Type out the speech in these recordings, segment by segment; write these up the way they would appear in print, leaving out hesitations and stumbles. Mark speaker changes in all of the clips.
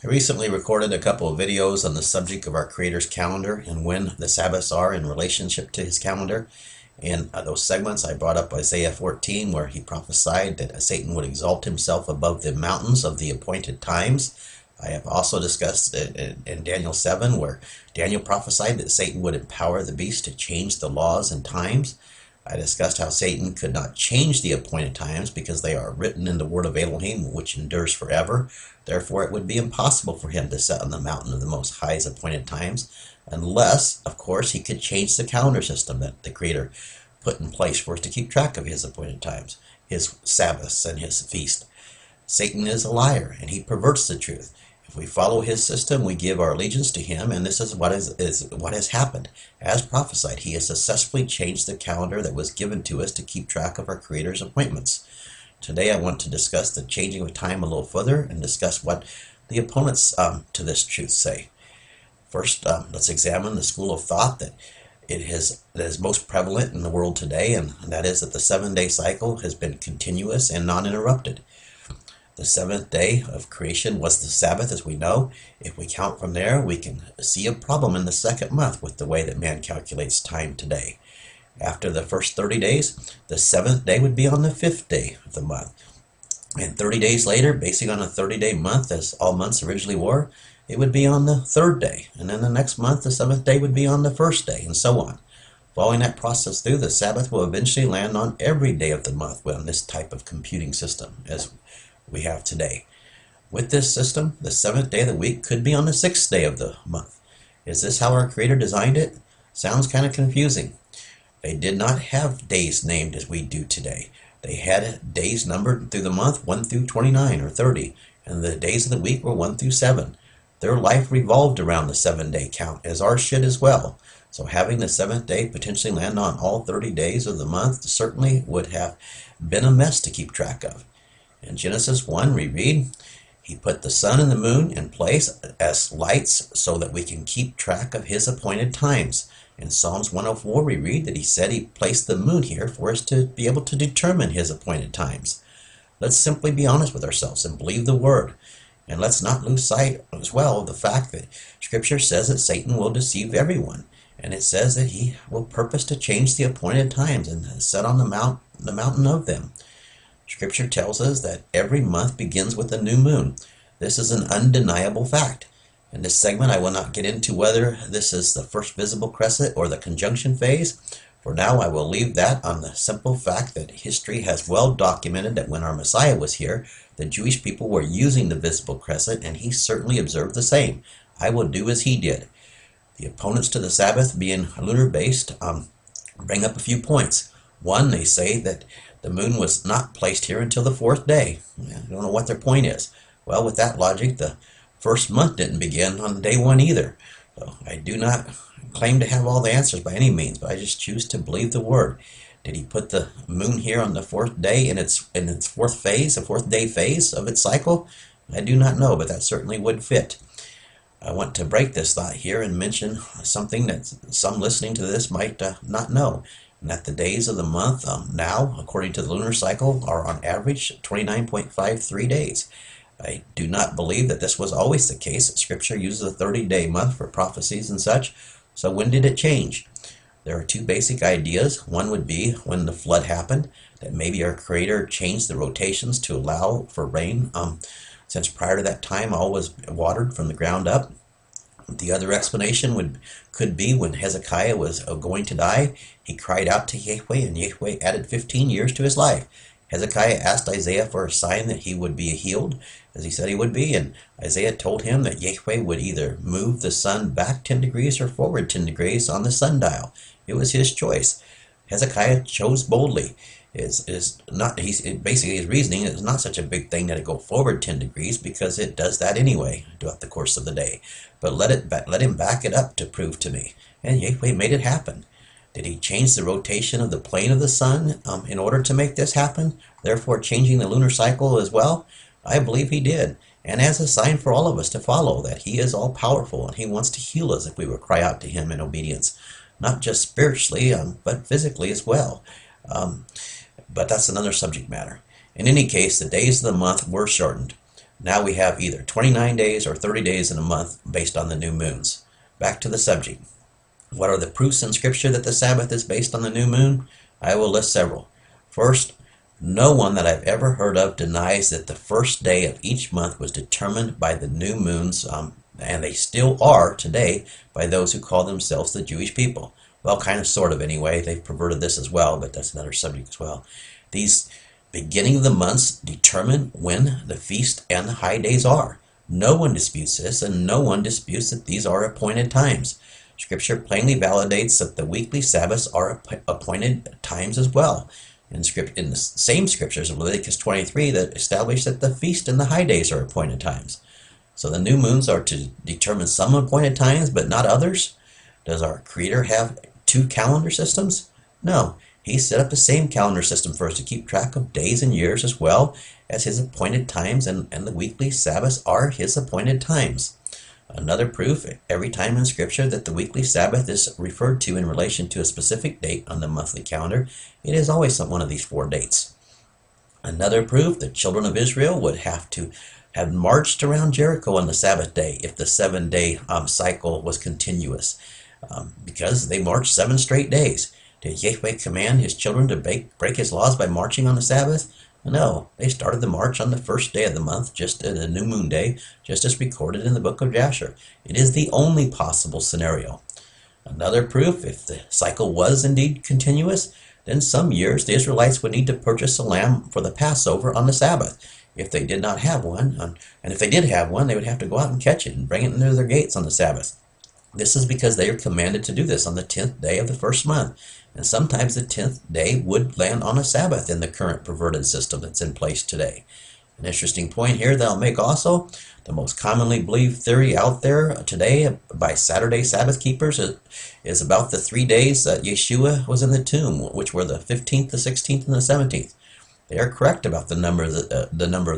Speaker 1: I recently recorded a couple of videos on the subject of our Creator's calendar and when the Sabbaths are in relationship to His calendar. In those segments, I brought up Isaiah 14, where he prophesied that Satan would exalt himself above the mountains of the appointed times. I have also discussed in Daniel 7, where Daniel prophesied that Satan would empower the beast to change the laws and times. I discussed how Satan could not change the appointed times because they are written in the word of Elohim, which endures forever. Therefore, it would be impossible for him to sit on the mountain of the Most High's appointed times, unless, of course, he could change the calendar system that the Creator put in place for us to keep track of his appointed times, his Sabbaths, and his feast. Satan is a liar, and he perverts the truth. If we follow his system, we give our allegiance to him, and this is what has happened. As prophesied, he has successfully changed the calendar that was given to us to keep track of our Creator's appointments. Today I want to discuss the changing of time a little further and discuss what the opponents to this truth say. First, let's examine the school of thought that is most prevalent in the world today, and that is that the 7-day cycle has been continuous and non-interrupted. The seventh day of creation was the Sabbath, as we know. If we count from there, we can see a problem in the second month with the way that man calculates time today. After the first 30 days, the seventh day would be on the 5th day of the month. And 30 days later, basing on a 30-day month, as all months originally were, it would be on the 3rd day. And then the next month, the 7th day would be on the 1st day, and so on. Following that process through, the Sabbath will eventually land on every day of the month on this type of computing system, as we have today. With this system, the 7th day of the week could be on the 6th day of the month. Is this how our Creator designed it? Sounds kind of confusing. They did not have days named as we do today. They had days numbered through the month 1 through 29 or 30, and the days of the week were 1 through 7. Their life revolved around the 7-day count, as ours should as well. So having the 7th day potentially land on all 30 days of the month certainly would have been a mess to keep track of. In Genesis 1, we read, He put the sun and the moon in place as lights so that we can keep track of His appointed times. In Psalms 104, we read that He said He placed the moon here for us to be able to determine His appointed times. Let's simply be honest with ourselves and believe the Word. And let's not lose sight as well of the fact that Scripture says that Satan will deceive everyone. And it says that he will purpose to change the appointed times and set on the mountain of them. Scripture tells us that every month begins with a new moon. This is an undeniable fact. In this segment, I will not get into whether this is the first visible crescent or the conjunction phase. For now, I will leave that on the simple fact that history has well documented that when our Messiah was here, the Jewish people were using the visible crescent, and he certainly observed the same. I will do as he did. The opponents to the Sabbath, being lunar-based, bring up a few points. One, they say that the moon was not placed here until the 4th day. I don't know what their point is. Well, with that logic, the first month didn't begin on day 1 either. So I do not claim to have all the answers by any means, but I just choose to believe the Word. Did he put the moon here on the 4th day in its 4th phase, the 4th day phase of its cycle? I do not know, but that certainly would fit. I want to break this thought here and mention something that some listening to this might not know, and that the days of the month now, according to the lunar cycle, are on average 29.53 days. I do not believe that this was always the case. Scripture uses a 30-day month for prophecies and such. So when did it change? There are two basic ideas. One would be when the flood happened, that maybe our Creator changed the rotations to allow for rain, since prior to that time all was watered from the ground up. The other explanation could be when Hezekiah was going to die, he cried out to Yahweh, and Yahweh added 15 years to his life. Hezekiah asked Isaiah for a sign that he would be healed, as he said he would be, and Isaiah told him that Yahweh would either move the sun back 10 degrees or forward 10 degrees on the sundial. It was his choice. Hezekiah chose boldly. Basically his reasoning is not such a big thing that it go forward 10 degrees because it does that anyway throughout the course of the day. But let him back it up to prove to me. And Yahweh made it happen. Did he change the rotation of the plane of the sun in order to make this happen, therefore changing the lunar cycle as well? I believe he did, and as a sign for all of us to follow, that he is all-powerful and he wants to heal us if we will cry out to him in obedience, not just spiritually, but physically as well. But that's another subject matter. In any case, the days of the month were shortened. Now we have either 29 days or 30 days in a month based on the new moons. Back to the subject. What are the proofs in Scripture that the Sabbath is based on the new moon? I will list several. First, no one that I've ever heard of denies that the first day of each month was determined by the new moons, and they still are today by those who call themselves the Jewish people. Well, kind of, sort of anyway. They've perverted this as well, but that's another subject as well. These beginning of the months determine when the feast and the high days are. No one disputes this, and no one disputes that these are appointed times. Scripture plainly validates that the weekly Sabbaths are appointed times as well. In the same scriptures of Leviticus 23 that establish that the feast and the high days are appointed times. So the new moons are to determine some appointed times, but not others. Does our Creator have two calendar systems? No. He set up the same calendar system for us to keep track of days and years as well as his appointed times, and the weekly Sabbaths are his appointed times. Another proof, every time in Scripture that the weekly Sabbath is referred to in relation to a specific date on the monthly calendar, it is always one of these 4 dates. Another proof, the children of Israel would have to have marched around Jericho on the Sabbath day if the 7-day cycle was continuous, because they marched 7 straight days. Did Yahweh command his children to break his laws by marching on the Sabbath? No, they started the march on the first day of the month, just at the new moon day, just as recorded in the book of Jasher. It is the only possible scenario. Another proof, if the cycle was indeed continuous, then some years the Israelites would need to purchase a lamb for the Passover on the Sabbath. If they did not have one, and if they did have one, they would have to go out and catch it and bring it into their gates on the Sabbath. This is because they are commanded to do this on the 10th day of the first month. And sometimes the 10th day would land on a Sabbath in the current perverted system that's in place today. An interesting point here that I'll make also, the most commonly believed theory out there today by Saturday Sabbath keepers is about the 3 days that Yeshua was in the tomb, which were the 15th, the 16th, and the 17th. They are correct about the number of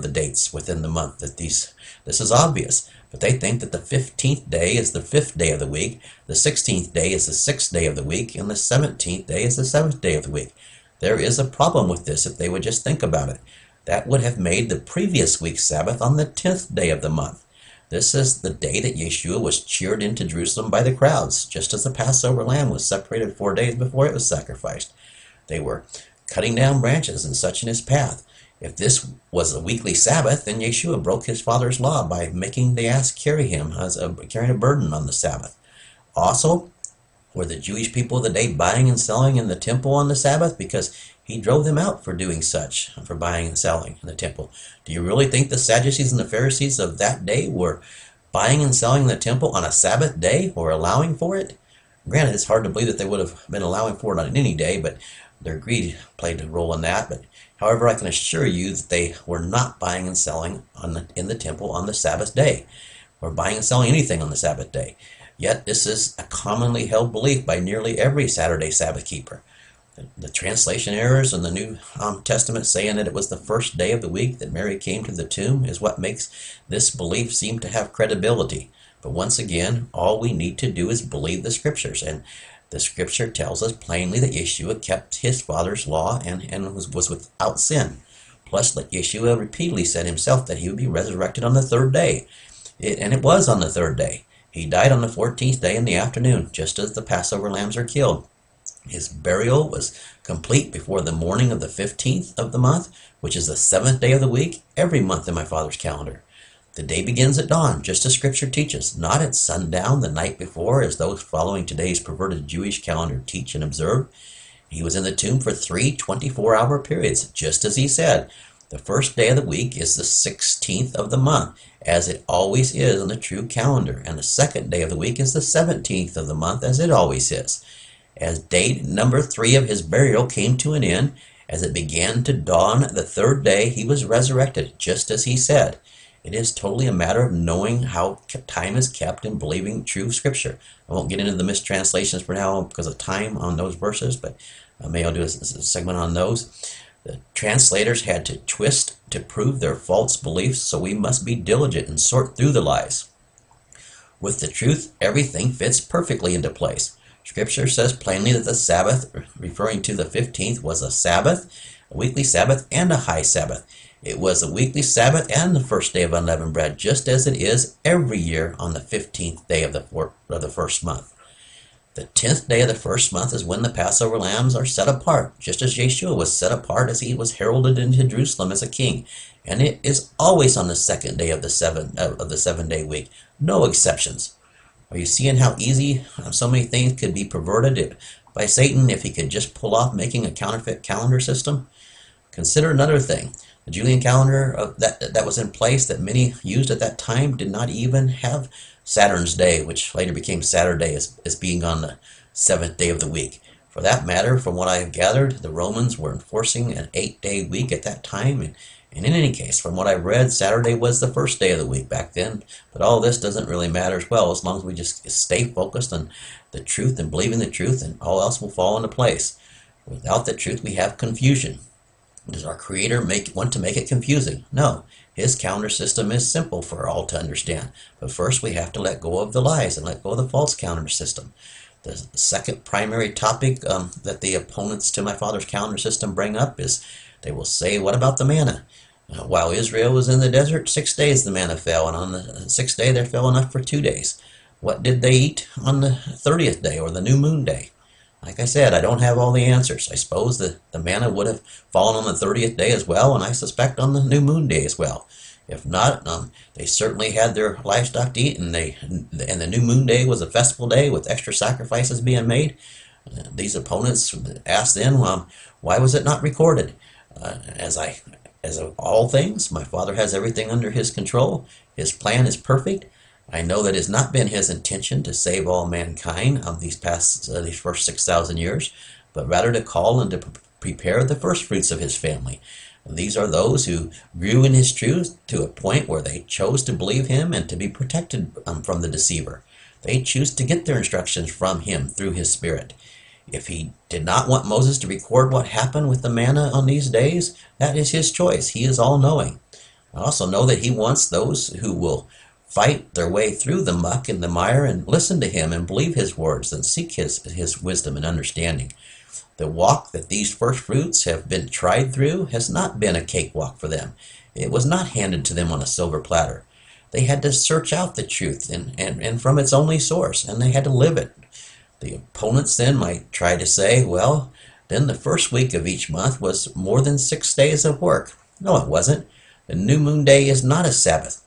Speaker 1: the dates within the month. This is obvious. But they think that the 15th day is the 5th day of the week, the 16th day is the 6th day of the week, and the 17th day is the 7th day of the week. There is a problem with this if they would just think about it. That would have made the previous week's Sabbath on the 10th day of the month. This is the day that Yeshua was cheered into Jerusalem by the crowds, just as the Passover lamb was separated 4 days before it was sacrificed. They were cutting down branches and such in his path. If this was a weekly Sabbath, then Yeshua broke his Father's law by making the ass carrying a burden on the Sabbath. Also, were the Jewish people of the day buying and selling in the temple on the Sabbath? Because he drove them out for doing such, for buying and selling in the temple. Do you really think the Sadducees and the Pharisees of that day were buying and selling in the temple on a Sabbath day, or allowing for it? Granted, it's hard to believe that they would have been allowing for it on any day, but their greed played a role in that. But however, I can assure you that they were not buying and selling in the temple on the Sabbath day, or buying and selling anything on the Sabbath day. Yet this is a commonly held belief by nearly every Saturday Sabbath keeper. The translation errors in the New Testament saying that it was the first day of the week that Mary came to the tomb is what makes this belief seem to have credibility. But once again, all we need to do is believe the Scriptures, and the Scripture tells us plainly that Yeshua kept his Father's law and was without sin. Plus, that Yeshua repeatedly said himself that he would be resurrected on the 3rd day. And it was on the 3rd day. He died on the 14th day in the afternoon, just as the Passover lambs are killed. His burial was complete before the morning of the 15th of the month, which is the 7th day of the week, every month in my Father's calendar. The day begins at dawn, just as Scripture teaches, not at sundown the night before, as those following today's perverted Jewish calendar teach and observe. He was in the tomb for 3 24-hour periods, just as he said. The first day of the week is the 16th of the month, as it always is on the true calendar, and the second day of the week is the 17th of the month, as it always is. As day number 3 of his burial came to an end, as it began to dawn the 3rd day, he was resurrected, just as he said. It is totally a matter of knowing how time is kept and believing true Scripture. I won't get into the mistranslations for now because of time on those verses, but maybe I'll do a segment on those. The translators had to twist to prove their false beliefs, so we must be diligent and sort through the lies. With the truth, everything fits perfectly into place. Scripture says plainly that the Sabbath, referring to the 15th, was a Sabbath, a weekly Sabbath, and a high Sabbath. It was a weekly Sabbath and the first day of unleavened bread, just as it is every year on the 15th day of the first month. The 10th day of the first month is when the Passover lambs are set apart, just as Yeshua was set apart as he was heralded into Jerusalem as a king. And it is always on the second day of the 7-day week. No exceptions. Are you seeing how easy so many things could be perverted by Satan if he could just pull off making a counterfeit calendar system? Consider another thing. The Julian calendar that was in place that many used at that time did not even have Saturn's day, which later became Saturday, as being on the 7th day of the week. For that matter, from what I have gathered, the Romans were enforcing an 8-day week at that time, and in any case, from what I've read, Saturday was the first day of the week back then. But all this doesn't really matter as well, as long as we just stay focused on the truth and believing the truth, and all else will fall into place. Without the truth, we have confusion. Does our Creator want to make it confusing? No. His calendar system is simple for all to understand. But first we have to let go of the lies and let go of the false calendar system. The second primary topic that the opponents to my father's calendar system bring up is they will say, what about the manna? While Israel was in the desert, 6 days the manna fell, and on the 6th day there fell enough for 2 days. What did they eat on the 30th day or the new moon day? Like I said, I don't have all the answers. I suppose the manna would have fallen on the 30th day as well, and I suspect on the new moon day as well. If not, they certainly had their livestock to eat, and the new moon day was a festival day with extra sacrifices being made. These opponents asked then, why was it not recorded? As of all things, my father has everything under his control. His plan is perfect. I know that it has not been his intention to save all mankind of these first 6,000 years, but rather to call and to prepare the first fruits of his family. These are those who grew in his truth to a point where they chose to believe him and to be protected from the deceiver. They choose to get their instructions from him through his Spirit. If he did not want Moses to record what happened with the manna on these days, that is his choice. He is all-knowing. I also know that he wants those who will fight their way through the muck and the mire and listen to him and believe his words and seek his wisdom and understanding. The walk that these first fruits have been tried through has not been a cakewalk for them. It was not handed to them on a silver platter. They had to search out the truth and from its only source, and they had to live it. The opponents then might try to say, well, then the first week of each month was more than 6 days of work. No, it wasn't. The new moon day is not a Sabbath,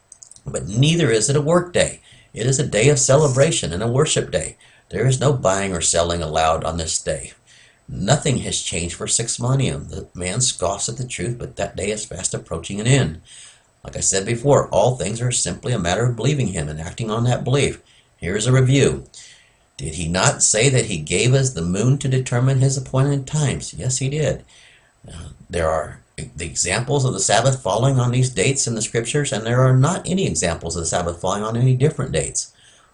Speaker 1: but neither is it a work day. It is a day of celebration and a worship day. There is no buying or selling allowed on this day. Nothing has changed for 6 millennia. The man scoffs at the truth, but that day is fast approaching an end. Like I said before, all things are simply a matter of believing him and acting on that belief. Here is a review. Did he not say that he gave us the moon to determine his appointed times? Yes, he did. There are the examples of the Sabbath falling on these dates in the scriptures, and there are not any examples of the Sabbath falling on any different dates.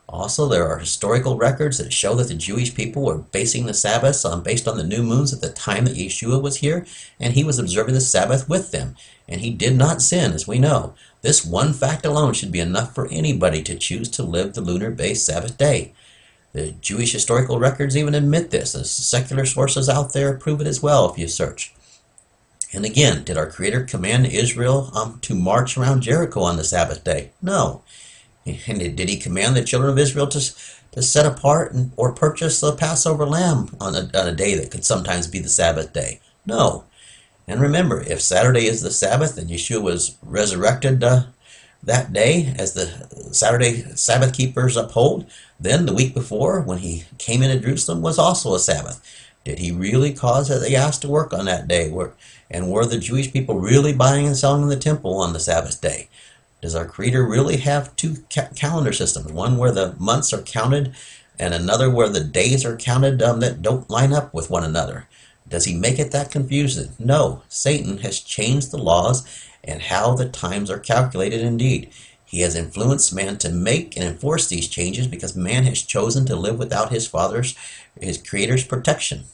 Speaker 1: Also, there are historical records that show that the Jewish people were basing the Sabbaths based on the new moons at the time that Yeshua was here, and he was observing the Sabbath with them, and he did not sin, as we know. This one fact alone should be enough for anybody to choose to live the lunar-based Sabbath day. The Jewish historical records even admit this. The secular sources out there prove it as well if you search. And again, did our Creator command Israel to march around Jericho on the Sabbath day? No. And did he command the children of Israel to set apart or purchase the Passover lamb on a day that could sometimes be the Sabbath day? No. And remember, if Saturday is the Sabbath and Yeshua was resurrected that day, as the Saturday Sabbath keepers uphold, then the week before, when he came into Jerusalem, was also a Sabbath. Did he really cause the ass to work on that day? And were the Jewish people really buying and selling in the temple on the Sabbath day? Does our Creator really have two calendar systems? One where the months are counted and another where the days are counted that don't line up with one another? Does he make it that confusing? No. Satan has changed the laws and how the times are calculated indeed. He has influenced man to make and enforce these changes because man has chosen to live without his Creator's protection.